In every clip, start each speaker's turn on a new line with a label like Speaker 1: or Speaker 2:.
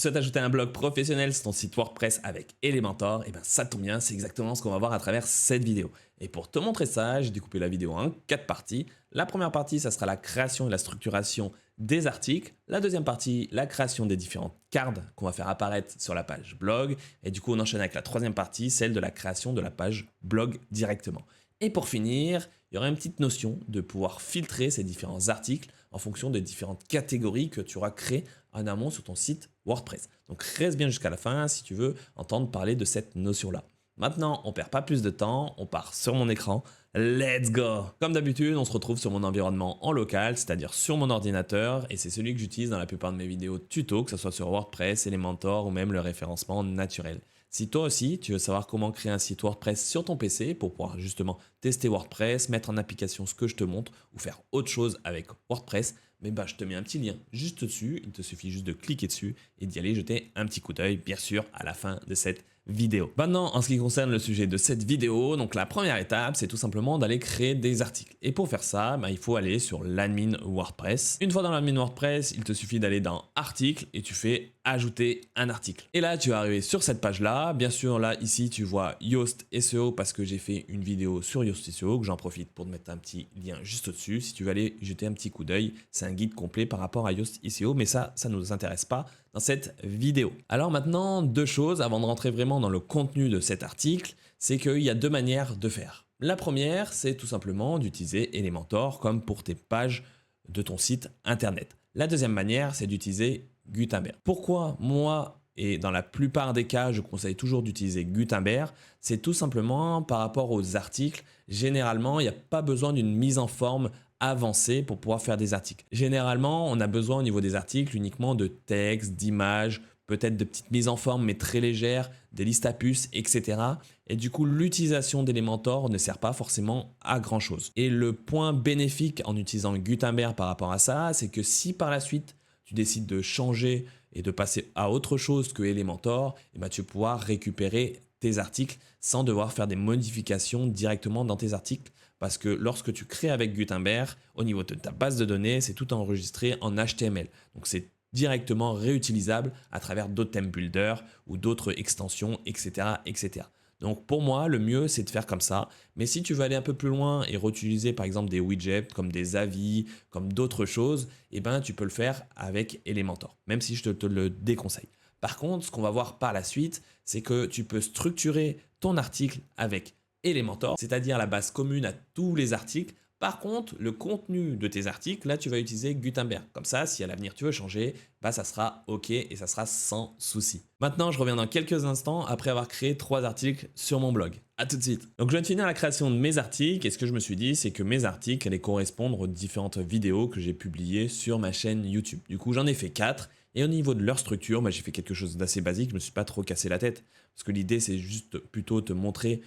Speaker 1: Souhaites ajouter un blog professionnel sur ton site WordPress avec Elementor? Et bien ça tombe bien, c'est exactement ce qu'on va voir à travers cette vidéo. Et pour te montrer ça, j'ai découpé la vidéo en 4 parties. La première partie, ça sera la création et la structuration des articles. La deuxième partie, la création des différentes cartes qu'on va faire apparaître sur la page blog. Et du coup, on enchaîne avec la troisième partie, celle de la création de la page blog directement. Et pour finir, il y aura une petite notion de pouvoir filtrer ces différents articles en fonction des différentes catégories que tu auras créées en amont sur ton site WordPress. Donc reste bien jusqu'à la fin si tu veux entendre parler de cette notion-là. Maintenant, on ne perd pas plus de temps, on part sur mon écran. Let's go! Comme d'habitude, on se retrouve sur mon environnement en local, c'est-à-dire sur mon ordinateur, et c'est celui que j'utilise dans la plupart de mes vidéos tuto, que ce soit sur WordPress, Elementor ou même le référencement naturel. Si toi aussi, tu veux savoir comment créer un site WordPress sur ton PC pour pouvoir justement tester WordPress, mettre en application ce que je te montre ou faire autre chose avec WordPress, mais bah, je te mets un petit lien juste dessus. Il te suffit juste de cliquer dessus et d'y aller jeter un petit coup d'œil, bien sûr, à la fin de cette vidéo. Maintenant, en ce qui concerne le sujet de cette vidéo, donc la première étape, c'est tout simplement d'aller créer des articles. Et pour faire ça, bah, il faut aller sur l'admin WordPress. Une fois dans l'admin WordPress, il te suffit d'aller dans Articles et tu fais Ajouter un article. Et là, tu vas arriver sur cette page-là. Bien sûr, là, ici, tu vois Yoast SEO parce que j'ai fait une vidéo sur Yoast SEO, que j'en profite pour te mettre un petit lien juste au-dessus. Si tu veux aller jeter un petit coup d'œil, c'est un guide complet par rapport à Yoast SEO, mais ça ne nous intéresse pas dans cette vidéo. Alors maintenant, deux choses avant de rentrer vraiment dans le contenu de cet article, c'est qu'il y a deux manières de faire. La première, c'est tout simplement d'utiliser Elementor comme pour tes pages de ton site internet. La deuxième manière, c'est d'utiliser Gutenberg. Pourquoi moi, et dans la plupart des cas, je conseille toujours d'utiliser Gutenberg? C'est tout simplement par rapport aux articles. Généralement, il n'y a pas besoin d'une mise en forme avancée pour pouvoir faire des articles. Généralement, on a besoin au niveau des articles uniquement de texte, d'images, peut-être de petites mises en forme mais très légères, des listes à puces, etc. Et du coup, l'utilisation d'Elementor ne sert pas forcément à grand chose. Et le point bénéfique en utilisant Gutenberg par rapport à ça, c'est que si par la suite, tu décides de changer et de passer à autre chose que Elementor, et ben tu vas pouvoir récupérer tes articles sans devoir faire des modifications directement dans tes articles. Parce que lorsque tu crées avec Gutenberg, au niveau de ta base de données, c'est tout enregistré en HTML. Donc c'est directement réutilisable à travers d'autres theme builders ou d'autres extensions, etc., etc. Donc pour moi, le mieux, c'est de faire comme ça. Mais si tu veux aller un peu plus loin et réutiliser par exemple des widgets comme des avis, comme d'autres choses, eh ben, tu peux le faire avec Elementor, même si je te le déconseille. Par contre, ce qu'on va voir par la suite, c'est que tu peux structurer ton article avec Elementor, c'est-à-dire la base commune à tous les articles. Par contre, le contenu de tes articles, là, tu vas utiliser Gutenberg. Comme ça, si à l'avenir tu veux changer, bah, ça sera OK et ça sera sans souci. Maintenant, je reviens dans quelques instants après avoir créé 3 articles sur mon blog. À tout de suite. Donc, je viens de finir la création de mes articles et ce que je me suis dit, c'est que mes articles allaient correspondre aux différentes vidéos que j'ai publiées sur ma chaîne YouTube. Du coup, j'en ai fait 4. Et au niveau de leur structure, bah, j'ai fait quelque chose d'assez basique. Je ne me suis pas trop cassé la tête parce que l'idée, c'est juste plutôt te montrer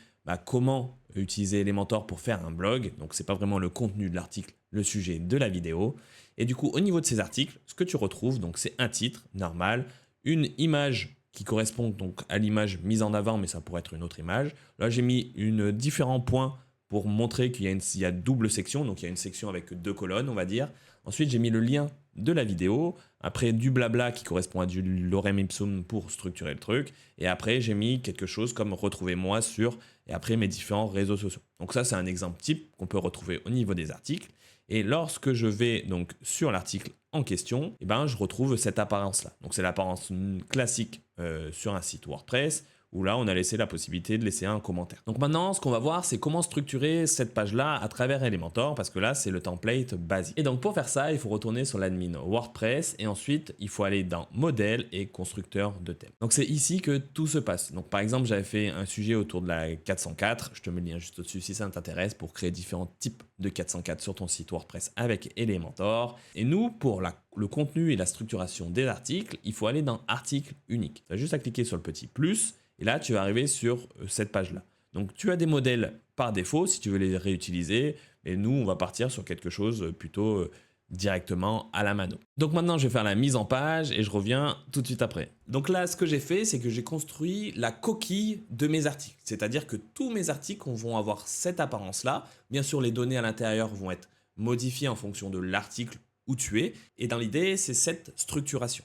Speaker 1: comment utiliser Elementor pour faire un blog. Donc, ce n'est pas vraiment le contenu de l'article, le sujet de la vidéo. Et du coup, au niveau de ces articles, ce que tu retrouves, donc c'est un titre normal, une image qui correspond donc à l'image mise en avant, mais ça pourrait être une autre image. Là, j'ai mis différents points pour montrer qu'il y a double section. Donc, il y a une section avec 2 colonnes, on va dire. Ensuite, j'ai mis le lien de la vidéo. Après, du blabla qui correspond à du lorem ipsum pour structurer le truc. Et après, j'ai mis quelque chose comme retrouvez-moi sur et après mes différents réseaux sociaux. Donc ça, c'est un exemple type qu'on peut retrouver au niveau des articles. Et lorsque je vais donc sur l'article en question, eh ben, je retrouve cette apparence-là. Donc c'est l'apparence classique sur un site WordPress où là, on a laissé la possibilité de laisser un commentaire. Donc maintenant, ce qu'on va voir, c'est comment structurer cette page-là à travers Elementor, parce que là, c'est le template basique. Et donc pour faire ça, il faut retourner sur l'admin WordPress et ensuite, il faut aller dans Modèle et Constructeur de thème. Donc c'est ici que tout se passe. Donc par exemple, j'avais fait un sujet autour de la 404. Je te mets le lien juste au-dessus si ça t'intéresse pour créer différents types de 404 sur ton site WordPress avec Elementor. Et nous, pour le contenu et la structuration des articles, il faut aller dans Article unique. Tu as juste à cliquer sur le petit plus. Et là, tu vas arriver sur cette page-là. Donc, tu as des modèles par défaut si tu veux les réutiliser. Et nous, on va partir sur quelque chose plutôt directement à la mano. Donc maintenant, je vais faire la mise en page et je reviens tout de suite après. Donc là, ce que j'ai fait, c'est que j'ai construit la coquille de mes articles. C'est-à-dire que tous mes articles vont avoir cette apparence-là. Bien sûr, les données à l'intérieur vont être modifiées en fonction de l'article où tu es. Et dans l'idée, c'est cette structuration.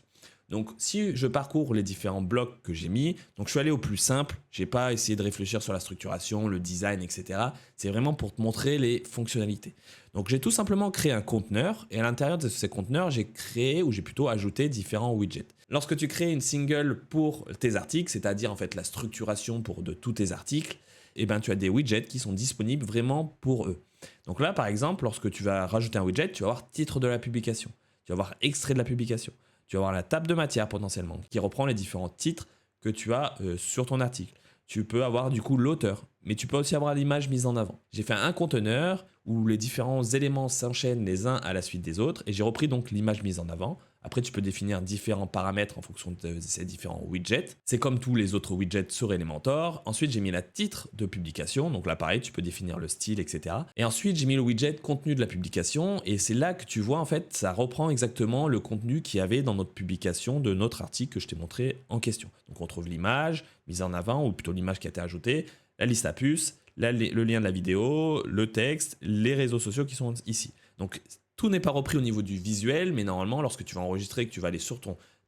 Speaker 1: Donc si je parcours les différents blocs que j'ai mis, donc je suis allé au plus simple, j'ai pas essayé de réfléchir sur la structuration, le design, etc. C'est vraiment pour te montrer les fonctionnalités. Donc j'ai tout simplement créé un conteneur et à l'intérieur de ces conteneurs, j'ai créé ou j'ai plutôt ajouté différents widgets. Lorsque tu crées une single pour tes articles, c'est-à-dire en fait la structuration de tous tes articles, eh ben, tu as des widgets qui sont disponibles vraiment pour eux. Donc là, par exemple, lorsque tu vas rajouter un widget, tu vas avoir titre de la publication, tu vas avoir extrait de la publication, tu vas avoir la table de matière potentiellement, qui reprend les différents titres que tu as sur ton article. Tu peux avoir du coup l'auteur, mais tu peux aussi avoir l'image mise en avant. J'ai fait un conteneur où les différents éléments s'enchaînent les uns à la suite des autres, et j'ai repris donc l'image mise en avant. Après, tu peux définir différents paramètres en fonction de ces différents widgets. C'est comme tous les autres widgets sur Elementor. Ensuite, j'ai mis la titre de publication. Donc là, pareil, tu peux définir le style, etc. Et ensuite, j'ai mis le widget contenu de la publication. Et c'est là que tu vois, en fait, ça reprend exactement le contenu qu'il y avait dans notre publication de notre article que je t'ai montré en question. Donc on trouve l'image mise en avant, ou plutôt l'image qui a été ajoutée, la liste à puces, le lien de la vidéo, le texte, les réseaux sociaux qui sont ici. Donc tout n'est pas repris au niveau du visuel, mais normalement, lorsque tu vas enregistrer, que tu vas aller sur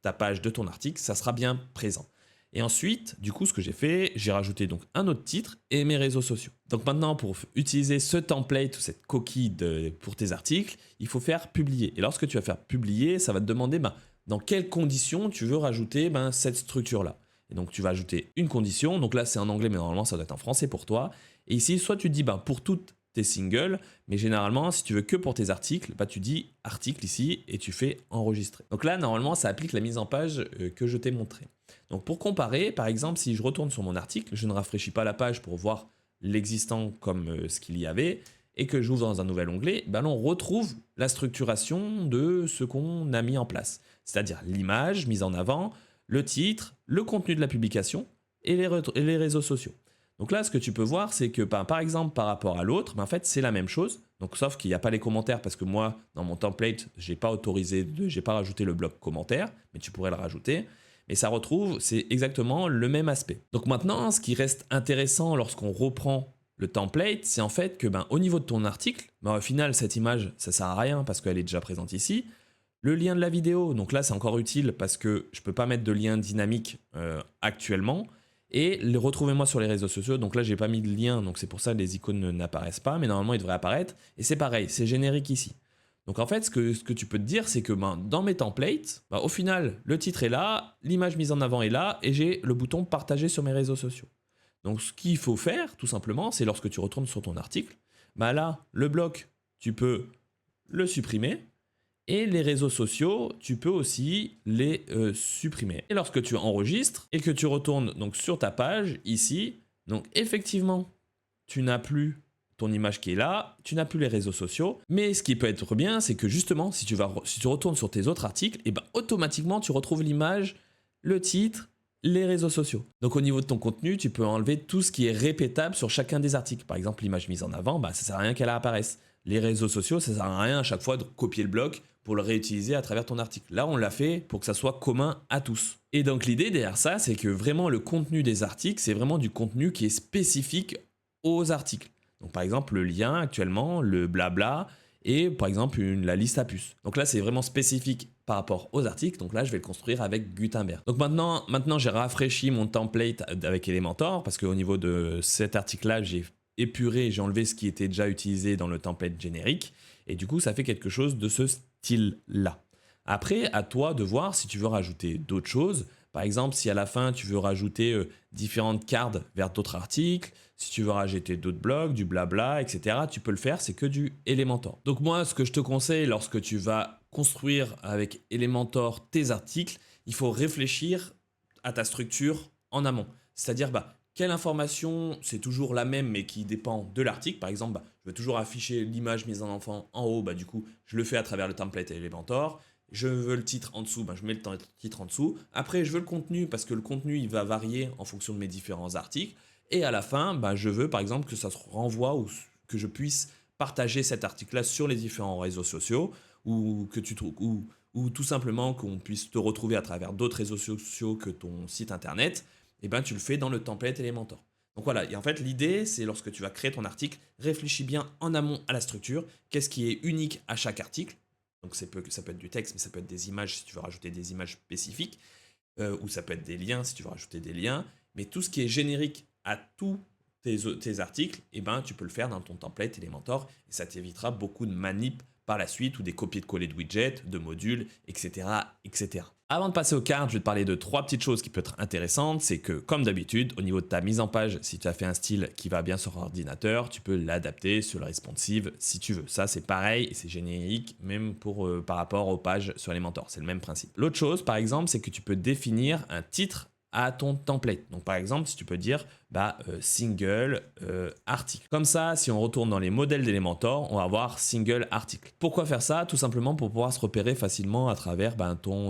Speaker 1: ta page de ton article, ça sera bien présent. Et ensuite, du coup, ce que j'ai fait, j'ai rajouté donc un autre titre et mes réseaux sociaux. Donc maintenant, pour utiliser ce template ou cette coquille pour tes articles, il faut faire publier. Et lorsque tu vas faire publier, ça va te demander dans quelles conditions tu veux rajouter cette structure-là. Et donc, tu vas ajouter une condition. Donc là, c'est en anglais, mais normalement, ça doit être en français pour toi. Et ici, soit tu dis pour toutes tes singles, mais généralement, si tu veux que pour tes articles, tu dis article ici et tu fais enregistrer. Donc là, normalement, ça applique la mise en page que je t'ai montré. Donc pour comparer, par exemple, si je retourne sur mon article, je ne rafraîchis pas la page pour voir l'existant comme ce qu'il y avait, et que j'ouvre dans un nouvel onglet, là, on retrouve la structuration de ce qu'on a mis en place. C'est-à-dire l'image mise en avant, le titre, le contenu de la publication et les réseaux sociaux. Donc là, ce que tu peux voir, c'est que par exemple, par rapport à l'autre, en fait, c'est la même chose. Donc, sauf qu'il n'y a pas les commentaires parce que moi, dans mon template, j'ai pas rajouté le bloc commentaire, mais tu pourrais le rajouter. Mais ça retrouve, c'est exactement le même aspect. Donc maintenant, ce qui reste intéressant lorsqu'on reprend le template, c'est en fait que au niveau de ton article, au final, cette image, ça sert à rien parce qu'elle est déjà présente ici. Le lien de la vidéo, donc là, c'est encore utile parce que je peux pas mettre de lien dynamique actuellement. Et retrouvez-moi sur les réseaux sociaux. Donc là, j'ai pas mis de lien, donc c'est pour ça que les icônes n'apparaissent pas, mais normalement, ils devraient apparaître. Et c'est pareil, c'est générique ici. Donc en fait, ce que tu peux te dire, c'est que dans mes templates, au final, le titre est là, l'image mise en avant est là, et j'ai le bouton partager sur mes réseaux sociaux. Donc ce qu'il faut faire, tout simplement, c'est lorsque tu retournes sur ton article, là, le bloc, tu peux le supprimer. Et les réseaux sociaux, tu peux aussi les supprimer. Et lorsque tu enregistres et que tu retournes donc sur ta page ici, donc effectivement, tu n'as plus ton image qui est là, tu n'as plus les réseaux sociaux. Mais ce qui peut être bien, c'est que justement, si tu retournes sur tes autres articles, et automatiquement, tu retrouves l'image, le titre, les réseaux sociaux. Donc au niveau de ton contenu, tu peux enlever tout ce qui est répétable sur chacun des articles. Par exemple, l'image mise en avant, ça ne sert à rien qu'elle apparaisse. Les réseaux sociaux, ça ne sert à rien à chaque fois de copier le bloc pour le réutiliser à travers ton article. Là, on l'a fait pour que ça soit commun à tous. Et donc l'idée derrière ça, c'est que vraiment le contenu des articles, c'est vraiment du contenu qui est spécifique aux articles. Donc par exemple, le lien actuellement, le blabla, et par exemple la liste à puces. Donc là, c'est vraiment spécifique par rapport aux articles. Donc là, je vais le construire avec Gutenberg. Donc maintenant j'ai rafraîchi mon template avec Elementor parce qu'au niveau de cet article-là, j'ai épuré, j'ai enlevé ce qui était déjà utilisé dans le template générique. Et du coup, ça fait quelque chose de ce style-là. Après, à toi de voir si tu veux rajouter d'autres choses. Par exemple, si à la fin, tu veux rajouter différentes cartes vers d'autres articles, si tu veux rajouter d'autres blogs, du blabla, etc., tu peux le faire, c'est que du Elementor. Donc moi, ce que je te conseille lorsque tu vas construire avec Elementor tes articles, il faut réfléchir à ta structure en amont. C'est-à-dire, quelle information, c'est toujours la même, mais qui dépend de l'article. Par exemple, je veux toujours afficher l'image mise en enfant en haut, du coup, je le fais à travers le template Elementor. Je veux le titre en dessous, je mets le titre en dessous. Après, je veux le contenu, parce que le contenu, il va varier en fonction de mes différents articles. Et à la fin, je veux, par exemple, que ça se renvoie ou que je puisse partager cet article-là sur les différents réseaux sociaux, ou que tu trouves, ou tout simplement qu'on puisse te retrouver à travers d'autres réseaux sociaux que ton site internet. Et tu le fais dans le template Elementor. Donc voilà, et en fait l'idée c'est lorsque tu vas créer ton article, réfléchis bien en amont à la structure, qu'est-ce qui est unique à chaque article, Donc ça peut être du texte, mais ça peut être des images si tu veux rajouter des images spécifiques, ou ça peut être des liens si tu veux rajouter des liens. Mais tout ce qui est générique à tous tes articles, eh ben, tu peux le faire dans ton template Elementor et ça t'évitera beaucoup de manip par la suite ou des copier-coller de widgets, de modules, etc., etc. Avant de passer aux cartes, je vais te parler de 3 petites choses qui peuvent être intéressantes. C'est que, comme d'habitude, au niveau de ta mise en page, si tu as fait un style qui va bien sur ordinateur, tu peux l'adapter sur le responsive si tu veux. Ça, c'est pareil et c'est générique, même par rapport aux pages sur Elementor. C'est le même principe. L'autre chose, par exemple, c'est que tu peux définir un titre à ton template. Donc par exemple, si tu peux dire single article. Comme ça, si on retourne dans les modèles d'Elementor, on va avoir single article. Pourquoi faire ça? Tout simplement pour pouvoir se repérer facilement à travers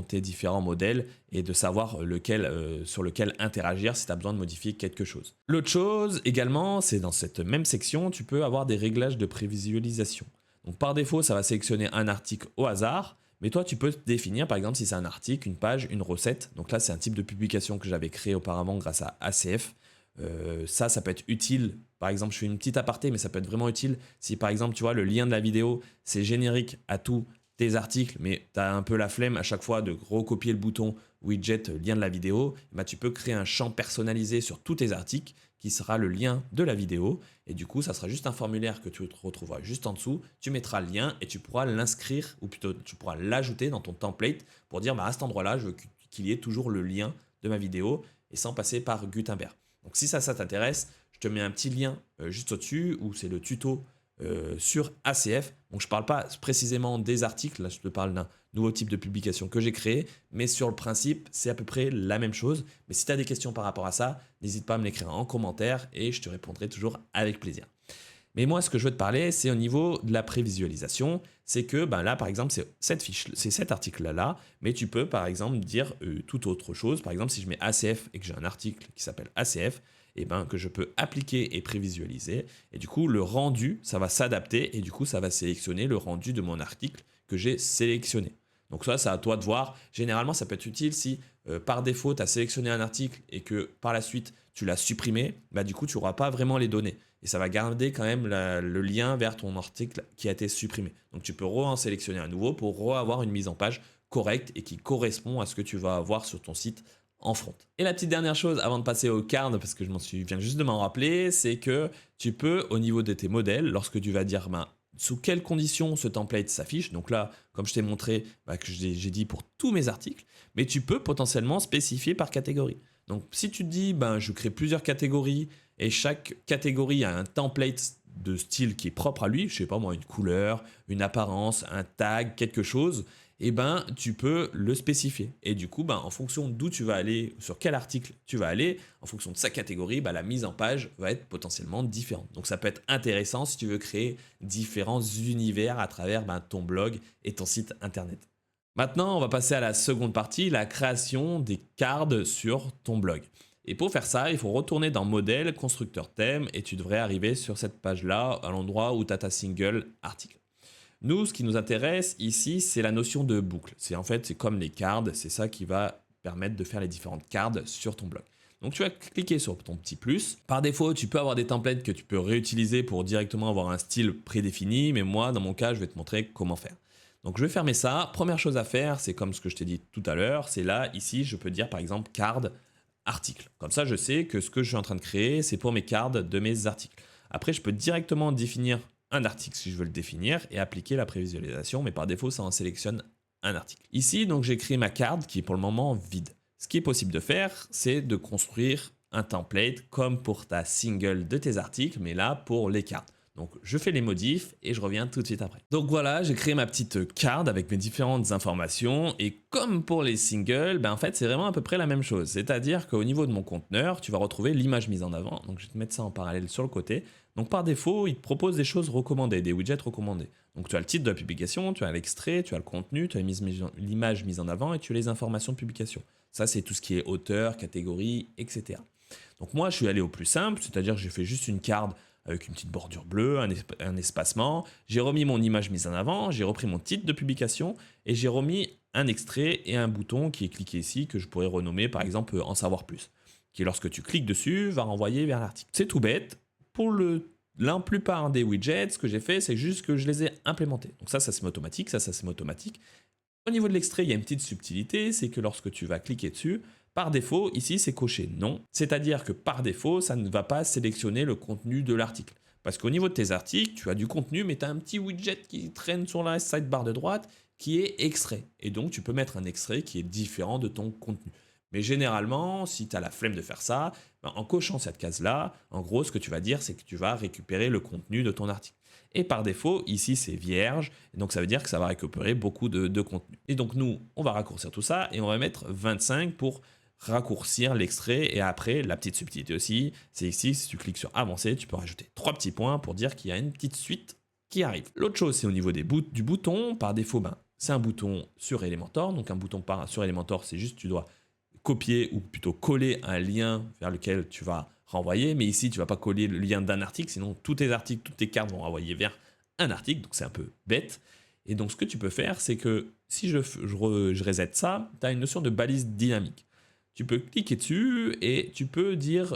Speaker 1: tes différents modèles et de savoir sur lequel interagir si tu as besoin de modifier quelque chose. L'autre chose également, c'est dans cette même section, tu peux avoir des réglages de prévisualisation. Donc par défaut, ça va sélectionner un article au hasard. Mais toi, tu peux définir, par exemple, si c'est un article, une page, une recette. Donc là, c'est un type de publication que j'avais créé auparavant grâce à ACF. Ça peut être utile. Par exemple, je fais une petite aparté, mais ça peut être vraiment utile. Si, par exemple, tu vois, le lien de la vidéo, c'est générique à tous tes articles, mais tu as un peu la flemme à chaque fois de recopier le bouton widget lien de la vidéo, bah, tu peux créer un champ personnalisé sur tous tes articles qui sera le lien de la vidéo. Et du coup, ça sera juste un formulaire que tu retrouveras juste en dessous. Tu mettras le lien et tu pourras l'inscrire, ou plutôt tu pourras l'ajouter dans ton template pour dire à cet endroit-là, je veux qu'il y ait toujours le lien de ma vidéo et sans passer par Gutenberg. Donc si ça t'intéresse, je te mets un petit lien juste au-dessus où c'est le tuto sur ACF. Donc je ne parle pas précisément des articles, là je te parle d'un nouveau type de publication que j'ai créé, mais sur le principe, c'est à peu près la même chose. Mais si tu as des questions par rapport à ça, n'hésite pas à me l'écrire en commentaire et je te répondrai toujours avec plaisir. Mais moi, ce que je veux te parler, c'est au niveau de la prévisualisation. C'est que là, par exemple, c'est cet article-là, mais tu peux, par exemple, dire toute autre chose. Par exemple, si je mets ACF et que j'ai un article qui s'appelle ACF, que je peux appliquer et prévisualiser. Et du coup, le rendu, ça va s'adapter et du coup, ça va sélectionner le rendu de mon article que j'ai sélectionné. Donc ça, c'est à toi de voir. Généralement, ça peut être utile si par défaut, tu as sélectionné un article et que par la suite, tu l'as supprimé. Du coup, tu n'auras pas vraiment les données. Et ça va garder quand même le lien vers ton article qui a été supprimé. Donc tu peux en sélectionner un nouveau pour avoir une mise en page correcte et qui correspond à ce que tu vas avoir sur ton site en front. Et la petite dernière chose avant de passer au card, parce que viens juste de m'en rappeler, c'est que tu peux, au niveau de tes modèles, lorsque tu vas dire sous quelles conditions ce template s'affiche, donc là, comme je t'ai montré, que j'ai dit pour tous mes articles, mais tu peux potentiellement spécifier par catégorie. Donc si tu te dis, je crée plusieurs catégories et chaque catégorie a un template de style qui est propre à lui, je sais pas moi, une couleur, une apparence, un tag, quelque chose, tu peux le spécifier. Et du coup, en fonction d'où tu vas aller, sur quel article tu vas aller, en fonction de sa catégorie, la mise en page va être potentiellement différente. Donc ça peut être intéressant si tu veux créer différents univers à travers ton blog et ton site internet. Maintenant, on va passer à la seconde partie, la création des cards sur ton blog. Et pour faire ça, il faut retourner dans Modèle, Constructeur Thème, et tu devrais arriver sur cette page-là, à l'endroit où tu as ta single article. Nous, ce qui nous intéresse ici, c'est la notion de boucle. C'est comme les cards, c'est ça qui va permettre de faire les différentes cards sur ton blog. Donc tu vas cliquer sur ton petit plus. Par défaut, tu peux avoir des templates que tu peux réutiliser pour directement avoir un style prédéfini, mais moi, dans mon cas, je vais te montrer comment faire. Donc je vais fermer ça. Première chose à faire, c'est comme ce que je t'ai dit tout à l'heure, c'est là, ici, je peux dire par exemple card article. Comme ça, je sais que ce que je suis en train de créer, c'est pour mes cards de mes articles. Après, je peux directement définir un article si je veux le définir et appliquer la prévisualisation, mais par défaut, ça en sélectionne un article. Ici, donc, j'ai créé ma carte qui est pour le moment vide. Ce qui est possible de faire, c'est de construire un template comme pour ta single de tes articles, mais là, pour les cartes. Donc, je fais les modifs et je reviens tout de suite après. Donc voilà, j'ai créé ma petite carte avec mes différentes informations et comme pour les singles, en fait, c'est vraiment à peu près la même chose. C'est-à-dire qu'au niveau de mon conteneur, tu vas retrouver l'image mise en avant. Donc, je vais te mettre ça en parallèle sur le côté. Donc, par défaut, il te propose des choses recommandées, des widgets recommandés. Donc, tu as le titre de la publication, tu as l'extrait, tu as le contenu, tu as l'image mise en avant et tu as les informations de publication. Ça, c'est tout ce qui est auteur, catégorie, etc. Donc, moi, je suis allé au plus simple, c'est-à-dire que j'ai fait juste une carte avec une petite bordure bleue, un espacement. J'ai remis mon image mise en avant, j'ai repris mon titre de publication et j'ai remis un extrait et un bouton qui est cliqué ici que je pourrais renommer par exemple en savoir plus, qui lorsque tu cliques dessus va renvoyer vers l'article. C'est tout bête. Pour le la plupart des widgets, ce que j'ai fait, c'est juste que je les ai implémentés. Donc ça se met automatique, ça se met automatique. Au niveau de l'extrait, il y a une petite subtilité, c'est que lorsque tu vas cliquer dessus, par défaut, ici, c'est coché non. C'est-à-dire que par défaut, ça ne va pas sélectionner le contenu de l'article. Parce qu'au niveau de tes articles, tu as du contenu, mais tu as un petit widget qui traîne sur la sidebar de droite qui est extrait. Et donc, tu peux mettre un extrait qui est différent de ton contenu. Mais généralement, si tu as la flemme de faire ça, ben, en cochant cette case-là, en gros, ce que tu vas dire, c'est que tu vas récupérer le contenu de ton article. Et par défaut, ici, c'est vierge. Et donc, ça veut dire que ça va récupérer beaucoup de contenu. Et donc, nous, on va raccourcir tout ça et on va mettre 25 pour raccourcir l'extrait. Et après, la petite subtilité aussi, c'est ici, si tu cliques sur avancer, tu peux rajouter 3 petits points pour dire qu'il y a une petite suite qui arrive. L'autre chose, c'est au niveau du bouton. Par défaut, ben, c'est un bouton sur Elementor. Donc, un bouton sur Elementor, c'est juste tu dois copier ou plutôt coller un lien vers lequel tu vas renvoyer. Mais ici, tu ne vas pas coller le lien d'un article, sinon tous tes articles, toutes tes cartes vont renvoyer vers un article. Donc, c'est un peu bête. Et donc, ce que tu peux faire, c'est que si je reset ça, tu as une notion de balise dynamique. Tu peux cliquer dessus et tu peux dire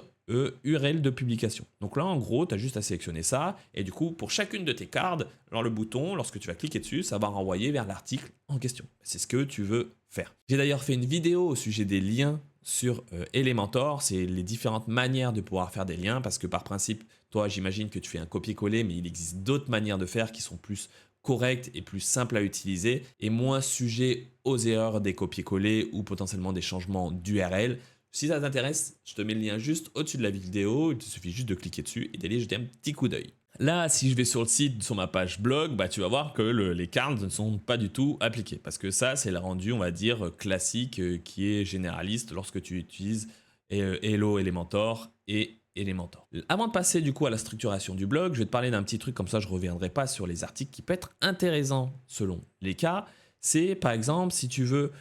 Speaker 1: URL de publication. Donc là, en gros, tu as juste à sélectionner ça. Et du coup, pour chacune de tes cartes, alors le bouton, lorsque tu vas cliquer dessus, ça va renvoyer vers l'article en question. C'est ce que tu veux faire. J'ai d'ailleurs fait une vidéo au sujet des liens sur Elementor. C'est les différentes manières de pouvoir faire des liens parce que par principe, toi, j'imagine que tu fais un copier-coller, mais il existe d'autres manières de faire qui sont plus correctes et plus simples à utiliser et moins sujets aux erreurs des copier-coller ou potentiellement des changements d'URL. Si ça t'intéresse, je te mets le lien juste au-dessus de la vidéo, il te suffit juste de cliquer dessus et d'aller jeter un petit coup d'œil. Là, si je vais sur le site, sur ma page blog, bah, tu vas voir que les cartes ne sont pas du tout appliquées. Parce que ça, c'est le rendu, on va dire, classique qui est généraliste lorsque tu utilises Hello Elementor et Elementor. Avant de passer du coup à la structuration du blog, je vais te parler d'un petit truc, comme ça je ne reviendrai pas sur les articles, qui peut être intéressant selon les cas. C'est par exemple, si tu veux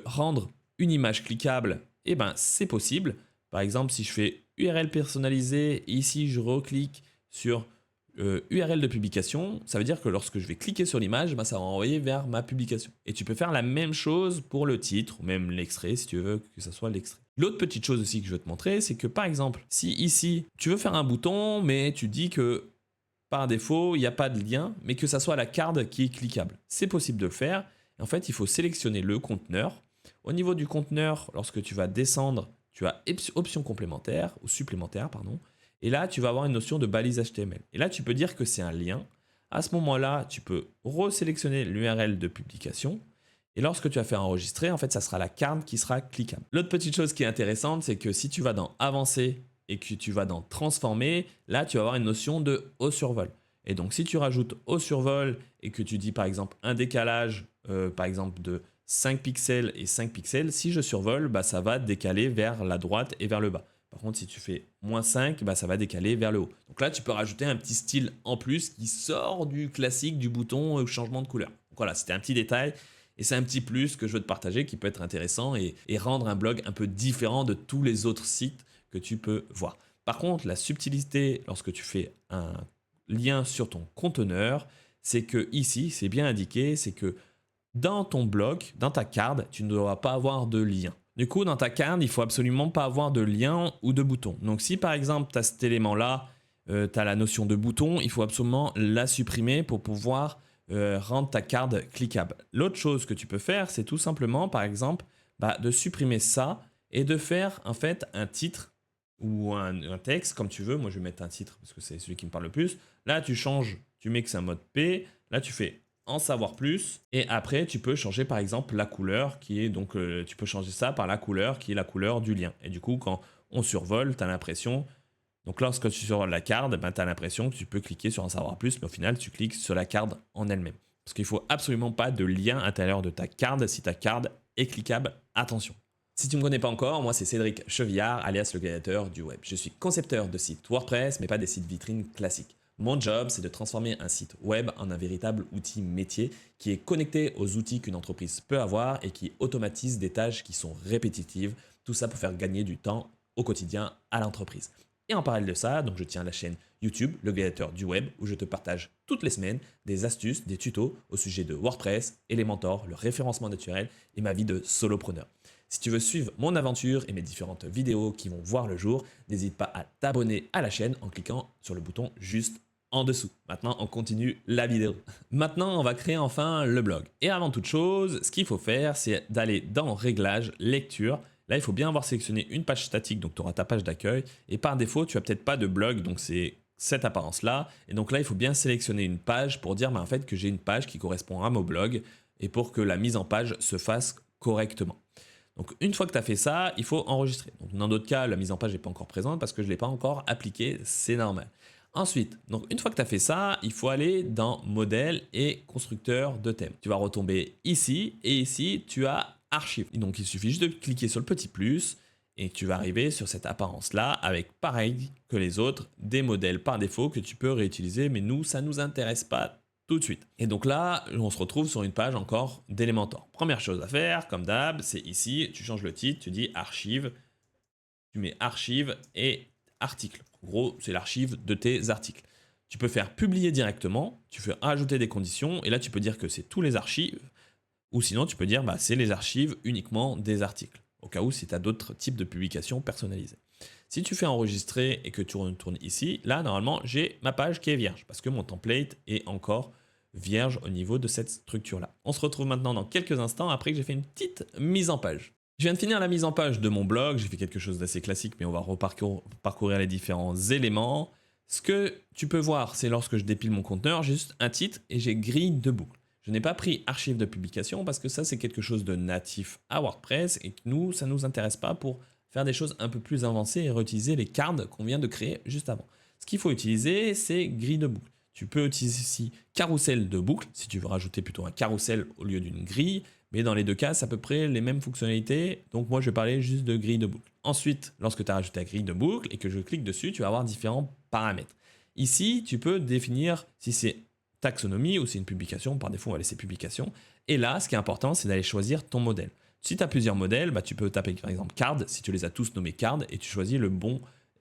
Speaker 1: rendre une image cliquable, eh ben, c'est possible. Par exemple, si je fais URL personnalisée, ici je reclique sur URL de publication, ça veut dire que lorsque je vais cliquer sur l'image, ben, ça va renvoyer vers ma publication. Et tu peux faire la même chose pour le titre, ou même l'extrait, si tu veux que ce soit l'extrait. L'autre petite chose aussi que je veux te montrer, c'est que par exemple, si ici, tu veux faire un bouton, mais tu dis que par défaut, il n'y a pas de lien, mais que ça soit la carte qui est cliquable. C'est possible de le faire. En fait, il faut sélectionner le conteneur. Au niveau du conteneur, lorsque tu vas descendre, tu as option complémentaire ou supplémentaire, pardon. Et là, tu vas avoir une notion de balise HTML. Et là, tu peux dire que c'est un lien. À ce moment-là, tu peux resélectionner l'URL de publication. Et lorsque tu vas faire enregistrer, en fait, ça sera la carte qui sera cliquable. L'autre petite chose qui est intéressante, c'est que si tu vas dans Avancer et que tu vas dans Transformer, là, tu vas avoir une notion de haut survol. Et donc, si tu rajoutes haut survol et que tu dis, par exemple, un décalage, par exemple, de 5 pixels et 5 pixels, si je survole, bah, ça va décaler vers la droite et vers le bas. Par contre, si tu fais -5, bah, ça va décaler vers le haut. Donc là, tu peux rajouter un petit style en plus qui sort du classique du bouton changement de couleur. Donc voilà, c'était un petit détail. Et c'est un petit plus que je veux te partager qui peut être intéressant et rendre un blog un peu différent de tous les autres sites que tu peux voir. Par contre, la subtilité lorsque tu fais un lien sur ton conteneur, c'est que ici, c'est bien indiqué, c'est que dans ton bloc, dans ta carte, tu ne dois pas avoir de lien. Du coup, dans ta carte, il ne faut absolument pas avoir de lien ou de bouton. Donc si par exemple, tu as cet élément-là, tu as la notion de bouton, il faut absolument la supprimer pour pouvoir rendre ta carte cliquable. L'autre chose que tu peux faire, c'est tout simplement, par exemple, de supprimer ça et de faire en fait un titre ou un texte, comme tu veux. Moi, je vais mettre un titre parce que c'est celui qui me parle le plus. Là, tu changes, tu mets que c'est un mode P. Là, tu fais en savoir plus. Et après, tu peux changer, par exemple, la couleur qui est donc, tu peux changer ça par la couleur qui est la couleur du lien. Et du coup, quand on survole, tu as l'impression. Donc, lorsque tu survoles la carte, tu as l'impression que tu peux cliquer sur en savoir plus, mais au final, tu cliques sur la carte en elle-même. Parce qu'il ne faut absolument pas de lien à l'intérieur de ta carte. Si ta carte est cliquable, attention. Si tu ne me connais pas encore, moi c'est Cédric Chevillard, alias le gladiateur du web. Je suis concepteur de sites WordPress, mais pas des sites vitrines classiques. Mon job, c'est de transformer un site web en un véritable outil métier qui est connecté aux outils qu'une entreprise peut avoir et qui automatise des tâches qui sont répétitives. Tout ça pour faire gagner du temps au quotidien à l'entreprise. Et en parallèle de ça, donc je tiens la chaîne YouTube, le gladiateur du web, où je te partage toutes les semaines des astuces, des tutos au sujet de WordPress, Elementor, le référencement naturel et ma vie de solopreneur. Si tu veux suivre mon aventure et mes différentes vidéos qui vont voir le jour, n'hésite pas à t'abonner à la chaîne en cliquant sur le bouton juste en dessous. Maintenant, on continue la vidéo. Maintenant, on va créer enfin le blog. Et avant toute chose, ce qu'il faut faire, c'est d'aller dans Réglages, Lecture. Là, il faut bien avoir sélectionné une page statique, donc tu auras ta page d'accueil. Et par défaut, tu n'as peut-être pas de blog, donc c'est cette apparence-là. Et donc là, il faut bien sélectionner une page pour dire en fait que j'ai une page qui correspond à mon blog et pour que la mise en page se fasse correctement. Donc une fois que tu as fait ça, il faut enregistrer. Donc dans d'autres cas, la mise en page n'est pas encore présente parce que je ne l'ai pas encore appliquée, c'est normal. Ensuite, donc une fois que tu as fait ça, il faut aller dans modèle et constructeur de thème. Tu vas retomber ici et ici, tu as archive. Donc il suffit juste de cliquer sur le petit plus et tu vas arriver sur cette apparence-là avec pareil que les autres, des modèles par défaut que tu peux réutiliser, mais nous, ça ne nous intéresse pas tout de suite. Et donc là, on se retrouve sur une page encore d'Elementor. Première chose à faire, comme d'hab, c'est ici, tu changes le titre, tu dis archive, tu mets archive et article. En gros, c'est l'archive de tes articles. Tu peux faire publier directement, tu fais ajouter des conditions, et là tu peux dire que c'est tous les archives, ou sinon tu peux dire bah, c'est les archives uniquement des articles, au cas où si tu as d'autres types de publications personnalisées. Si tu fais enregistrer et que tu retournes ici, là normalement j'ai ma page qui est vierge, parce que mon template est encore vierge au niveau de cette structure-là. On se retrouve maintenant dans quelques instants après que j'ai fait une petite mise en page. Je viens de finir la mise en page de mon blog, j'ai fait quelque chose d'assez classique, mais on va reparcourir les différents éléments. Ce que tu peux voir, c'est lorsque je dépile mon conteneur, j'ai juste un titre et j'ai grille de boucle. Je n'ai pas pris archive de publication parce que ça, c'est quelque chose de natif à WordPress et que nous, ça ne nous intéresse pas pour faire des choses un peu plus avancées et réutiliser les cards qu'on vient de créer juste avant. Ce qu'il faut utiliser, c'est grille de boucle. Tu peux utiliser ici carrousel de boucle, si tu veux rajouter plutôt un carrousel au lieu d'une grille, mais dans les deux cas, c'est à peu près les mêmes fonctionnalités, donc moi je vais parler juste de grille de boucle. Ensuite, lorsque tu as rajouté la grille de boucle et que je clique dessus, tu vas avoir différents paramètres. Ici, tu peux définir si c'est taxonomie ou c'est une publication, par défaut on va laisser publication, et là, ce qui est important, c'est d'aller choisir ton modèle. Si tu as plusieurs modèles, bah, tu peux taper par exemple card, si tu les as tous nommés card, et tu choisis le bon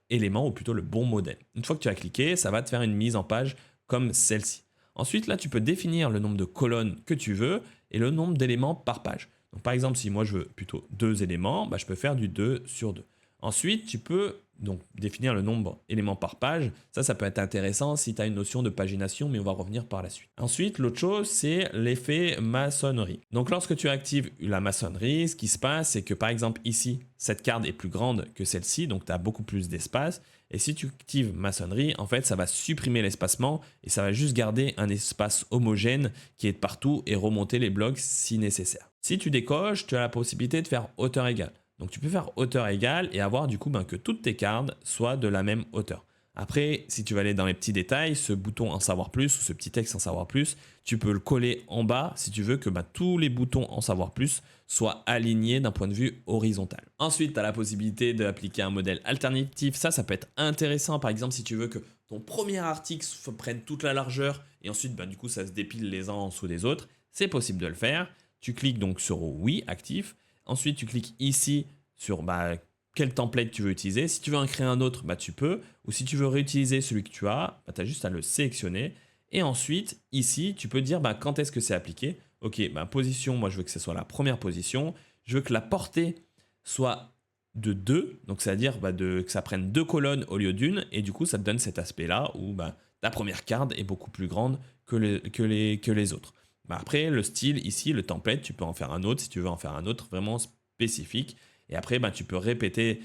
Speaker 1: élément ou plutôt le bon modèle. Une fois que tu as cliqué, ça va te faire une mise en page comme celle-ci. Ensuite, là, tu peux définir le nombre de colonnes que tu veux et le nombre d'éléments par page. Donc, par exemple, si moi je veux plutôt 2 éléments, bah, je peux faire du 2 sur 2. Ensuite, tu peux donc définir le nombre d'éléments par page. Ça peut être intéressant si tu as une notion de pagination, mais on va revenir par la suite. Ensuite, l'autre chose, c'est l'effet maçonnerie. Donc, lorsque tu actives la maçonnerie, ce qui se passe, c'est que par exemple ici, cette carte est plus grande que celle-ci, donc tu as beaucoup plus d'espace. Et si tu actives maçonnerie, en fait, ça va supprimer l'espacement et ça va juste garder un espace homogène qui est de partout et remonter les blocs si nécessaire. Si tu décoches, tu as la possibilité de faire hauteur égale. Donc tu peux faire hauteur égale et avoir du coup que toutes tes cartes soient de la même hauteur. Après, si tu vas aller dans les petits détails, ce bouton en savoir plus ou ce petit texte en savoir plus, tu peux le coller en bas si tu veux que tous les boutons en savoir plus soient alignés d'un point de vue horizontal. Ensuite, tu as la possibilité d'appliquer un modèle alternatif. Ça peut être intéressant. Par exemple, si tu veux que ton premier article prenne toute la largeur et ensuite, du coup, ça se dépile les uns en dessous des autres, c'est possible de le faire. Tu cliques donc sur oui, actif. Ensuite, tu cliques ici sur quel template tu veux utiliser. Si tu veux en créer un autre, tu peux. Ou si tu veux réutiliser celui que tu as, tu as juste à le sélectionner. Et ensuite, ici, tu peux dire quand est-ce que c'est appliqué. Ok, position, moi je veux que ce soit la première position. Je veux que la portée soit de 2. Donc, c'est-à-dire que ça prenne 2 colonnes au lieu d'une. Et du coup, ça te donne cet aspect-là où la première carte est beaucoup plus grande que les autres. Après, le style ici, le template, tu peux en faire un autre si tu veux en faire un autre vraiment spécifique. Et après, tu peux répéter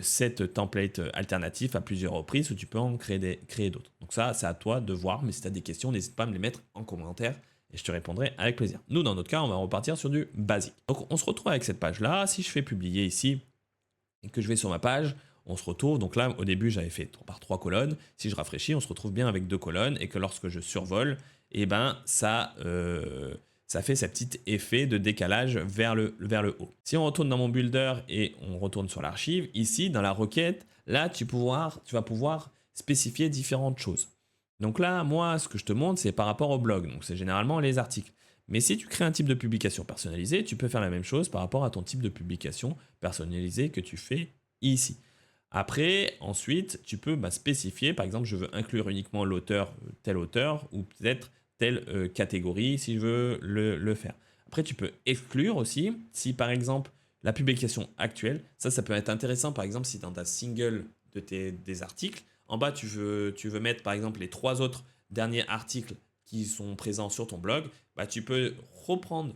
Speaker 1: cette template alternatif à plusieurs reprises ou tu peux en créer d'autres. Donc ça, c'est à toi de voir. Mais si tu as des questions, n'hésite pas à me les mettre en commentaire et je te répondrai avec plaisir. Nous, dans notre cas, on va repartir sur du basique. Donc, on se retrouve avec cette page-là. Si je fais publier ici et que je vais sur ma page, on se retrouve. Donc là, au début, j'avais fait par 3 colonnes. Si je rafraîchis, on se retrouve bien avec 2 colonnes et que lorsque je survole, ça fait ce petit effet de décalage vers le haut. Si on retourne dans mon builder et on retourne sur l'archive, ici, dans la requête, là, tu vas pouvoir spécifier différentes choses. Donc là, moi, ce que je te montre, c'est par rapport au blog. Donc, c'est généralement les articles. Mais si tu crées un type de publication personnalisée, tu peux faire la même chose par rapport à ton type de publication personnalisée que tu fais ici. Après, ensuite, tu peux spécifier, par exemple, je veux inclure uniquement l'auteur, tel auteur, ou peut-être telle catégorie si je veux le faire. Après, tu peux exclure aussi, si par exemple, la publication actuelle. Ça peut être intéressant, par exemple, si dans ta single des articles, en bas, tu veux mettre, par exemple, les 3 autres derniers articles qui sont présents sur ton blog, bah, tu peux reprendre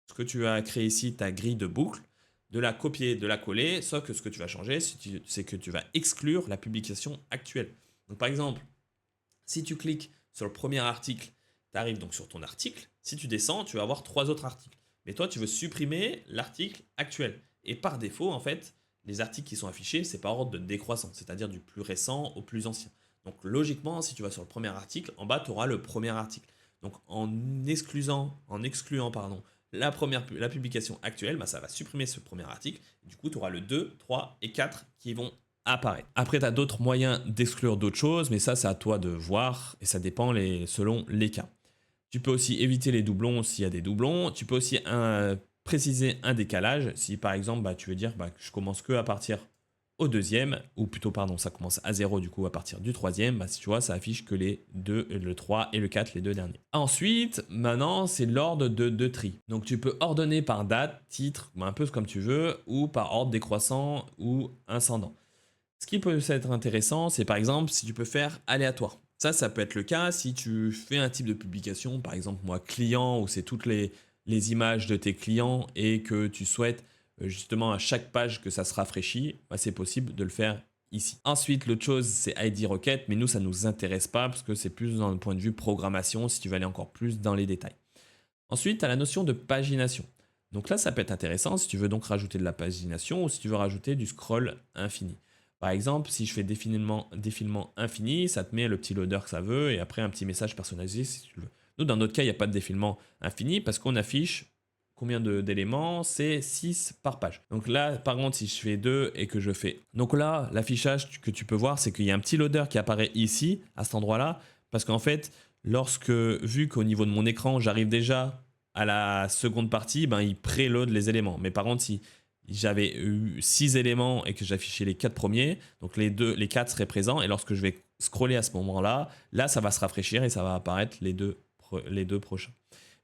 Speaker 1: ce que tu as créé ici, ta grille de boucle, de la copier, de la coller, sauf que ce que tu vas changer, c'est que tu vas exclure la publication actuelle. Donc, par exemple, si tu cliques sur le premier article, tu arrives donc sur ton article. Si tu descends, tu vas avoir 3 autres articles. Mais toi, tu veux supprimer l'article actuel. Et par défaut, en fait, les articles qui sont affichés, c'est par ordre de décroissance, c'est-à-dire du plus récent au plus ancien. Donc logiquement, si tu vas sur le premier article, en bas, tu auras le premier article. Donc en excluant la publication actuelle, bah, ça va supprimer ce premier article. Du coup, tu auras le 2, 3 et 4 qui vont apparaître. Après, tu as d'autres moyens d'exclure d'autres choses, mais ça, c'est à toi de voir et ça dépend selon les cas. Tu peux aussi éviter les doublons s'il y a des doublons. Tu peux aussi préciser un décalage. Si par exemple, bah, tu veux dire que je commence que à partir au deuxième, ou plutôt, pardon, ça commence à 0 du coup à partir du troisième, bah, si tu vois, ça affiche que les 2, le 3 et le 4, les deux derniers. Ensuite, maintenant, c'est l'ordre de tri. Donc tu peux ordonner par date, titre, un peu comme tu veux, ou par ordre décroissant ou ascendant. Ce qui peut être intéressant, c'est par exemple si tu peux faire aléatoire. Ça peut être le cas si tu fais un type de publication, par exemple moi client, où c'est toutes les images de tes clients et que tu souhaites justement à chaque page que ça se rafraîchit, bah, c'est possible de le faire ici. Ensuite, l'autre chose, c'est ID Requête, mais nous, ça ne nous intéresse pas parce que c'est plus dans le point de vue programmation, si tu veux aller encore plus dans les détails. Ensuite, tu as la notion de pagination. Donc là, ça peut être intéressant si tu veux donc rajouter de la pagination ou si tu veux rajouter du scroll infini. Par exemple, si je fais défilement infini, ça te met le petit loader que ça veut et après un petit message personnalisé si tu le veux. Nous, dans notre cas, il n'y a pas de défilement infini parce qu'on affiche combien d'éléments? C'est 6 par page. Donc là, par contre, si je fais 2 et que je fais... Donc là, l'affichage que tu peux voir, c'est qu'il y a un petit loader qui apparaît ici, à cet endroit-là, parce qu'en fait, vu qu'au niveau de mon écran, j'arrive déjà à la seconde partie, ben, il préload les éléments. Mais par contre, si j'avais eu 6 éléments et que j'affichais les 4 premiers, donc les 4 seraient présents, et lorsque je vais scroller à ce moment-là, là, ça va se rafraîchir et ça va apparaître les deux prochains.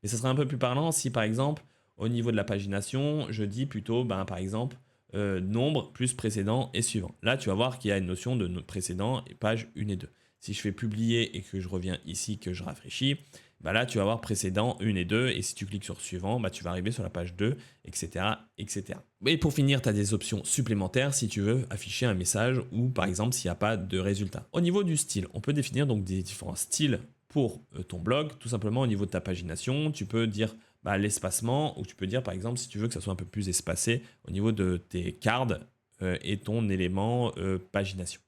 Speaker 1: Mais ça serait un peu plus parlant si, par exemple, au niveau de la pagination, je dis plutôt, par exemple, nombre plus précédent et suivant. Là, tu vas voir qu'il y a une notion de précédent et page 1 et 2. Si je fais publier et que je reviens ici, que je rafraîchis, là, tu vas voir précédent 1 et 2. Et si tu cliques sur suivant, tu vas arriver sur la page 2, etc. etc. Et pour finir, tu as des options supplémentaires si tu veux afficher un message ou par exemple s'il n'y a pas de résultat. Au niveau du style, on peut définir donc des différents styles pour ton blog. Tout simplement au niveau de ta pagination, tu peux dire l'espacement, ou tu peux dire par exemple si tu veux que ça soit un peu plus espacé au niveau de tes cards et ton élément pagination.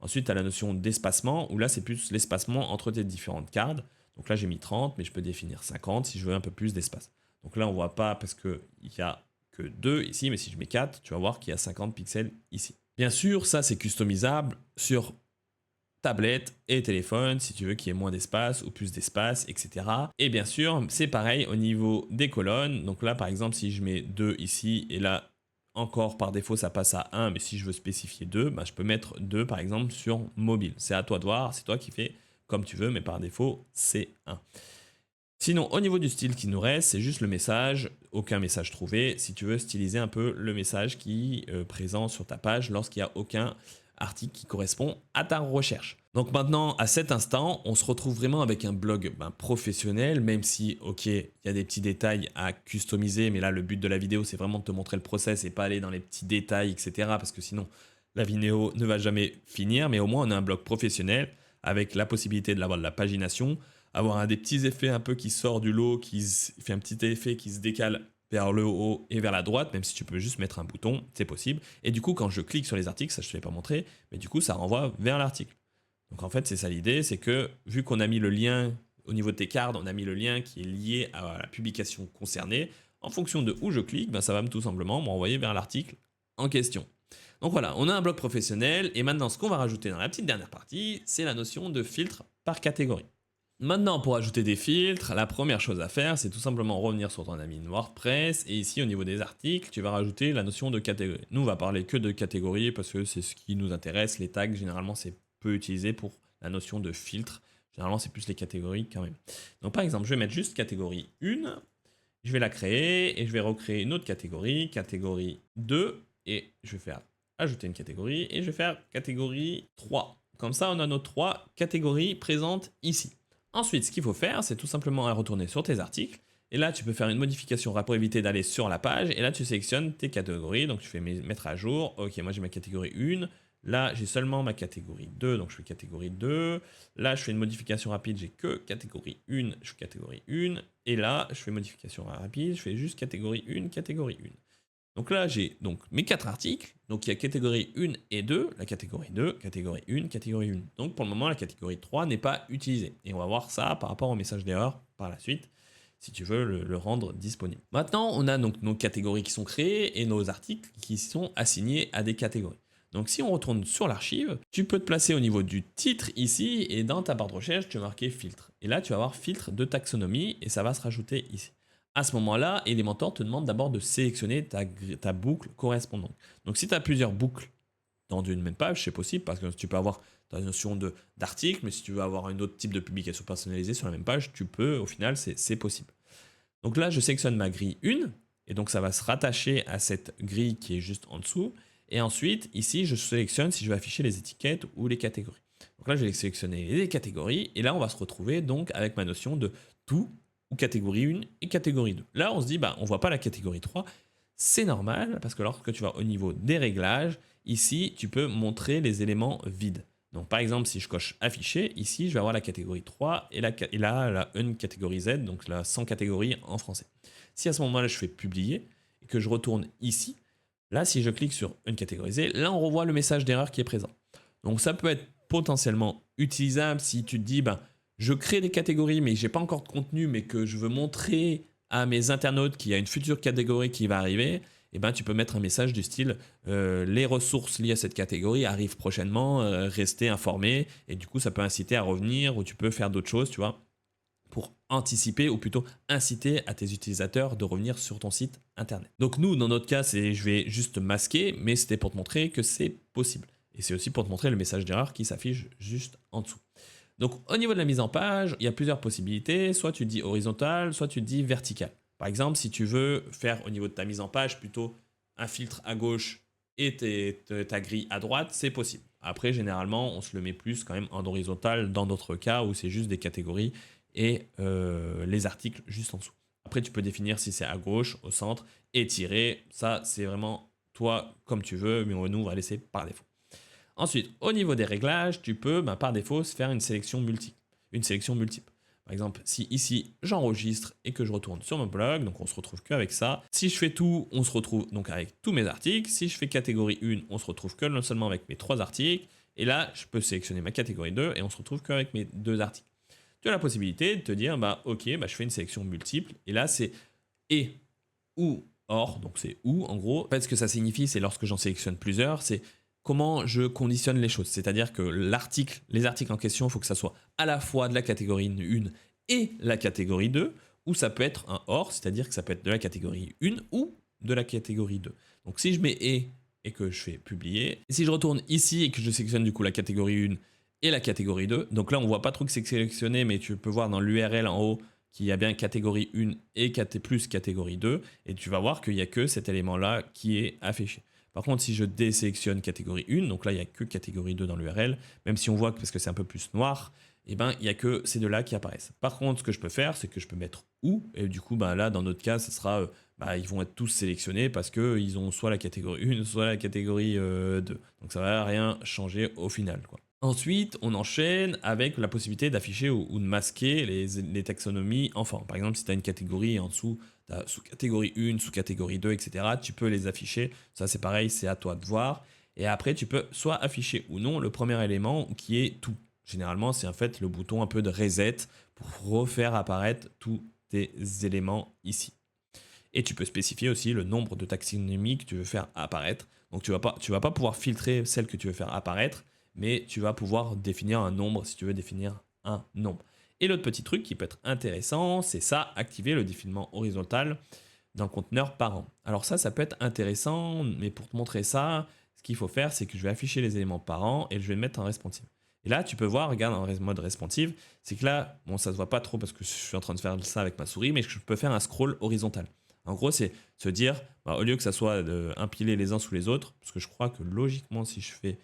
Speaker 1: Ensuite, tu as la notion d'espacement, où là c'est plus l'espacement entre tes différentes cards. Donc là j'ai mis 30, mais je peux définir 50 si je veux un peu plus d'espace. Donc là on voit pas parce qu'il n'y a que 2 ici, mais si je mets 4, tu vas voir qu'il y a 50 pixels ici. Bien sûr, ça c'est customisable sur tablette et téléphone, si tu veux qu'il y ait moins d'espace ou plus d'espace, etc. Et bien sûr, c'est pareil au niveau des colonnes. Donc là, par exemple, si je mets 2 ici, et là, encore par défaut, ça passe à 1, mais si je veux spécifier 2, je peux mettre 2, par exemple, sur mobile. C'est à toi de voir, c'est toi qui fais comme tu veux, mais par défaut, c'est 1. Sinon, au niveau du style qui nous reste, c'est juste le message, aucun message trouvé. Si tu veux styliser un peu le message qui est présent sur ta page lorsqu'il n'y a aucun article qui correspond à ta recherche. Donc maintenant, à cet instant, on se retrouve vraiment avec un blog professionnel, même si, ok, il y a des petits détails à customiser, mais là, le but de la vidéo, c'est vraiment de te montrer le process et pas aller dans les petits détails, etc. Parce que sinon, la vidéo ne va jamais finir, mais au moins, on a un blog professionnel avec la possibilité de de la pagination, avoir un des petits effets un peu qui sort du lot, qui fait un petit effet qui se décale vers le haut et vers la droite, même si tu peux juste mettre un bouton, c'est possible. Et du coup, quand je clique sur les articles, ça je ne te l'ai pas montré, mais du coup, ça renvoie vers l'article. Donc en fait, c'est ça l'idée, c'est que vu qu'on a mis le lien au niveau de tes cards, on a mis le lien qui est lié à la publication concernée, en fonction de où je clique, ça va tout simplement me renvoyer vers l'article en question. Donc voilà, on a un blog professionnel, et maintenant, ce qu'on va rajouter dans la petite dernière partie, c'est la notion de filtre par catégorie. Maintenant, pour ajouter des filtres, la première chose à faire, c'est tout simplement revenir sur ton admin WordPress. Et ici, au niveau des articles, tu vas rajouter la notion de catégorie. Nous, on va parler que de catégorie parce que c'est ce qui nous intéresse. Les tags, généralement, c'est peu utilisé pour la notion de filtre. Généralement, c'est plus les catégories quand même. Donc, par exemple, je vais mettre juste catégorie 1. Je vais la créer et je vais recréer une autre catégorie 2, et je vais faire ajouter une catégorie et je vais faire catégorie 3. Comme ça, on a nos 3 catégories présentes ici. Ensuite, ce qu'il faut faire, c'est tout simplement retourner sur tes articles. Et là, tu peux faire une modification pour éviter d'aller sur la page. Et là, tu sélectionnes tes catégories. Donc, tu fais mettre à jour. Ok, moi, j'ai ma catégorie 1. Là, j'ai seulement ma catégorie 2. Donc, je fais catégorie 2. Là, je fais une modification rapide. J'ai que catégorie 1. Je fais catégorie 1. Et là, je fais modification rapide. Je fais juste catégorie 1, catégorie 1. Donc là, j'ai donc mes 4 articles. Donc il y a catégorie 1 et 2, la catégorie 2, catégorie 1, catégorie 1. Donc pour le moment, la catégorie 3 n'est pas utilisée. Et on va voir ça par rapport au message d'erreur par la suite, si tu veux le rendre disponible. Maintenant, on a donc nos catégories qui sont créées et nos articles qui sont assignés à des catégories. Donc si on retourne sur l'archive, tu peux te placer au niveau du titre ici, et dans ta barre de recherche, tu vas marquer filtre. Et là, tu vas avoir filtre de taxonomie, et ça va se rajouter ici. À ce moment-là, Elementor te demande d'abord de sélectionner ta boucle correspondante. Donc si tu as plusieurs boucles dans une même page, c'est possible, parce que tu peux avoir ta notion d'article, mais si tu veux avoir un autre type de publication personnalisée sur la même page, tu peux, au final, c'est possible. Donc là, je sélectionne ma grille 1, et donc ça va se rattacher à cette grille qui est juste en dessous. Et ensuite, ici, je sélectionne si je veux afficher les étiquettes ou les catégories. Donc là, je vais sélectionner les catégories, et là, on va se retrouver donc avec ma notion de tout ou catégorie 1 et catégorie 2. Là, on se dit, bah, on ne voit pas la catégorie 3. C'est normal, parce que lorsque tu vas au niveau des réglages, ici, tu peux montrer les éléments vides. Donc, par exemple, si je coche afficher, ici, je vais avoir la catégorie 3 et là, la une catégorie Z, donc la sans catégorie en français. Si à ce moment-là, je fais publier et que je retourne ici, là, si je clique sur une catégorie Z, là, on revoit le message d'erreur qui est présent. Donc, ça peut être potentiellement utilisable si tu te dis, ben, je crée des catégories, mais je n'ai pas encore de contenu, mais que je veux montrer à mes internautes qu'il y a une future catégorie qui va arriver. Et ben, tu peux mettre un message du style les ressources liées à cette catégorie arrivent prochainement, restez informés. Et du coup, ça peut inciter à revenir, ou tu peux faire d'autres choses, tu vois, pour anticiper ou plutôt inciter à tes utilisateurs de revenir sur ton site internet. Donc nous, dans notre cas, je vais juste masquer, mais c'était pour te montrer que c'est possible. Et c'est aussi pour te montrer le message d'erreur qui s'affiche juste en dessous. Donc au niveau de la mise en page, il y a plusieurs possibilités. Soit tu dis horizontal, soit tu dis vertical. Par exemple, si tu veux faire au niveau de ta mise en page plutôt un filtre à gauche et ta grille à droite, c'est possible. Après, généralement, on se le met plus quand même en horizontal dans d'autres cas où c'est juste des catégories et les articles juste en dessous. Après, tu peux définir si c'est à gauche, au centre, et tirer. Ça, c'est vraiment toi comme tu veux, mais nous, on va laisser par défaut. Ensuite, au niveau des réglages, tu peux par défaut faire une sélection multiple. Par exemple, si ici j'enregistre et que je retourne sur mon blog, donc on se retrouve qu'avec ça. Si je fais tout, on se retrouve donc avec tous mes articles. Si je fais catégorie 1, on se retrouve que non seulement avec mes 3 articles. Et là, je peux sélectionner ma catégorie 2 et on se retrouve qu'avec mes 2 articles. Tu as la possibilité de te dire, ok, je fais une sélection multiple. Et là, c'est et ou or, donc c'est ou en gros. En fait, ce que ça signifie, c'est lorsque j'en sélectionne plusieurs, c'est comment je conditionne les choses. C'est-à-dire que les articles en question, il faut que ça soit à la fois de la catégorie 1 et la catégorie 2, ou ça peut être un OR, c'est-à-dire que ça peut être de la catégorie 1 ou de la catégorie 2. Donc si je mets et que je fais publier, et si je retourne ici et que je sélectionne du coup la catégorie 1 et la catégorie 2, donc là on voit pas trop que c'est sélectionné, mais tu peux voir dans l'URL en haut qu'il y a bien catégorie 1 et plus catégorie 2, et tu vas voir qu'il n'y a que cet élément-là qui est affiché. Par contre, si je désélectionne catégorie 1, donc là, il n'y a que catégorie 2 dans l'URL, même si on voit que parce que c'est un peu plus noir, il n'y a que ces deux-là qui apparaissent. Par contre, ce que je peux faire, c'est que je peux mettre ou, et du coup, là, dans notre cas, ce sera, ils vont être tous sélectionnés parce qu'ils ont soit la catégorie 1, soit la catégorie 2. Donc ça ne va rien changer au final, quoi. Ensuite, on enchaîne avec la possibilité d'afficher ou de masquer les taxonomies en forme. Par exemple, si tu as une catégorie en dessous, tu as sous-catégorie 1, sous-catégorie 2, etc. Tu peux les afficher. Ça, c'est pareil, c'est à toi de voir. Et après, tu peux soit afficher ou non le premier élément qui est tout. Généralement, c'est en fait le bouton un peu de reset pour refaire apparaître tous tes éléments ici. Et tu peux spécifier aussi le nombre de taxonomies que tu veux faire apparaître. Donc, tu vas pas pouvoir filtrer celles que tu veux faire apparaître, mais tu vas pouvoir définir un nombre si tu veux définir un nombre. Et l'autre petit truc qui peut être intéressant, c'est ça, activer le défilement horizontal d'un conteneur parent. Alors ça peut être intéressant, mais pour te montrer ça, ce qu'il faut faire, c'est que je vais afficher les éléments parents et je vais le mettre en responsive. Et là, tu peux voir, regarde en mode responsive, c'est que là, bon, ça se voit pas trop parce que je suis en train de faire ça avec ma souris, mais je peux faire un scroll horizontal. En gros, c'est se dire, bah, au lieu que ça soit empilé les uns sous les autres, parce que je crois que logiquement, si je fais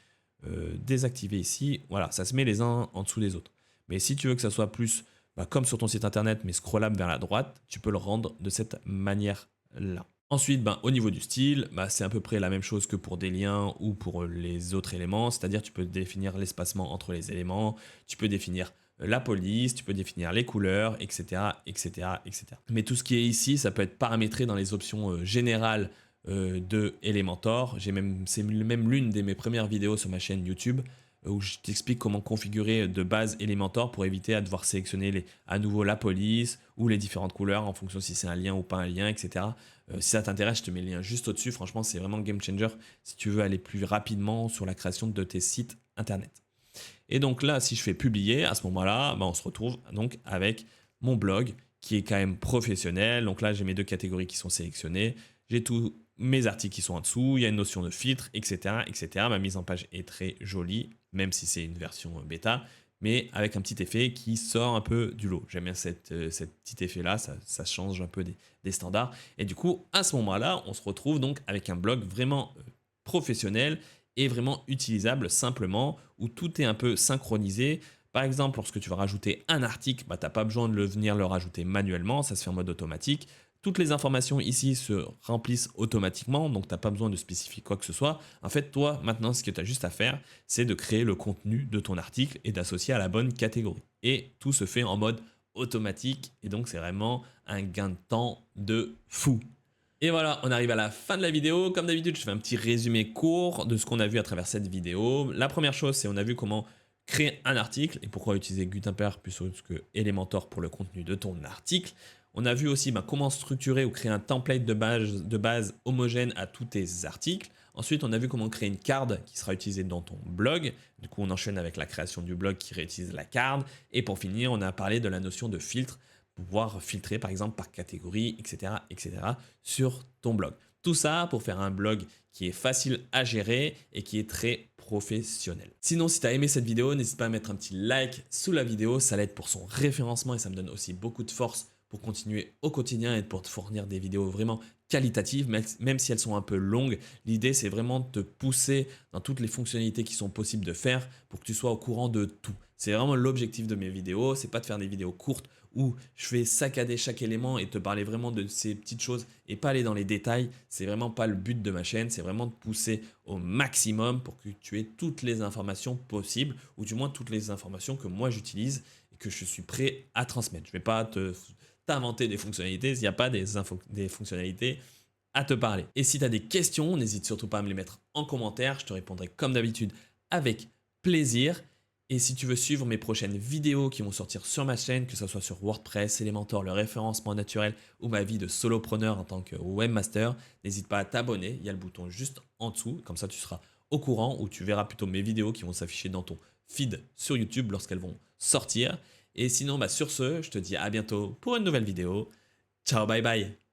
Speaker 1: désactiver ici, voilà, ça se met les uns en dessous des autres. Mais si tu veux que ça soit plus comme sur ton site internet, mais scrollable vers la droite, tu peux le rendre de cette manière-là. Ensuite, au niveau du style, c'est à peu près la même chose que pour des liens ou pour les autres éléments, c'est-à-dire tu peux définir l'espacement entre les éléments, tu peux définir la police, tu peux définir les couleurs, etc., etc., etc. Mais tout ce qui est ici, ça peut être paramétré dans les options générales de Elementor. C'est même l'une de mes premières vidéos sur ma chaîne YouTube où je t'explique comment configurer de base Elementor pour éviter à devoir sélectionner à nouveau la police ou les différentes couleurs en fonction si c'est un lien ou pas un lien, etc. Si ça t'intéresse, je te mets le lien juste au-dessus. Franchement, c'est vraiment game changer si tu veux aller plus rapidement sur la création de tes sites internet. Et donc là, si je fais publier, à ce moment-là, on se retrouve donc avec mon blog qui est quand même professionnel. Donc là, j'ai mes 2 catégories qui sont sélectionnées. J'ai tous mes articles qui sont en dessous. Il y a une notion de filtre, etc., etc. Ma mise en page est très jolie, même si c'est une version bêta, mais avec un petit effet qui sort un peu du lot. J'aime bien ce petit effet-là, ça change un peu des standards. Et du coup, à ce moment-là, on se retrouve donc avec un blog vraiment professionnel et vraiment utilisable simplement, où tout est un peu synchronisé. Par exemple, lorsque tu vas rajouter un article, tu n'as pas besoin de venir le rajouter manuellement, ça se fait en mode automatique. Toutes les informations ici se remplissent automatiquement, donc tu n'as pas besoin de spécifier quoi que ce soit. En fait, toi, maintenant, ce que tu as juste à faire, c'est de créer le contenu de ton article et d'associer à la bonne catégorie. Et tout se fait en mode automatique, et donc c'est vraiment un gain de temps de fou. Et voilà, on arrive à la fin de la vidéo. Comme d'habitude, je fais un petit résumé court de ce qu'on a vu à travers cette vidéo. La première chose, c'est on a vu comment créer un article et pourquoi utiliser Gutenberg plus que Elementor pour le contenu de ton article. On a vu aussi comment structurer ou créer un template de base homogène à tous tes articles. Ensuite, on a vu comment créer une card qui sera utilisée dans ton blog. Du coup, on enchaîne avec la création du blog qui réutilise la card. Et pour finir, on a parlé de la notion de filtre, pouvoir filtrer par exemple par catégorie, etc., etc. sur ton blog. Tout ça pour faire un blog qui est facile à gérer et qui est très professionnel. Sinon, si tu as aimé cette vidéo, n'hésite pas à mettre un petit like sous la vidéo, ça l'aide pour son référencement et ça me donne aussi beaucoup de force pour continuer au quotidien et pour te fournir des vidéos vraiment qualitatives, même si elles sont un peu longues. L'idée, c'est vraiment de te pousser dans toutes les fonctionnalités qui sont possibles de faire pour que tu sois au courant de tout. C'est vraiment l'objectif de mes vidéos, c'est pas de faire des vidéos courtes où je vais saccader chaque élément et te parler vraiment de ces petites choses et pas aller dans les détails. C'est vraiment pas le but de ma chaîne, c'est vraiment de pousser au maximum pour que tu aies toutes les informations possibles, ou du moins toutes les informations que moi j'utilise et que je suis prêt à transmettre. Je vais pas t'inventer des fonctionnalités s'il n'y a pas des fonctionnalités à te parler. Et si tu as des questions, n'hésite surtout pas à me les mettre en commentaire, je te répondrai comme d'habitude avec plaisir. Et si tu veux suivre mes prochaines vidéos qui vont sortir sur ma chaîne, que ce soit sur WordPress, Elementor, le référencement naturel ou ma vie de solopreneur en tant que webmaster, n'hésite pas à t'abonner. Il y a le bouton juste en dessous, comme ça tu seras au courant, ou tu verras plutôt mes vidéos qui vont s'afficher dans ton feed sur YouTube lorsqu'elles vont sortir. Et sinon, sur ce, je te dis à bientôt pour une nouvelle vidéo. Ciao, bye bye.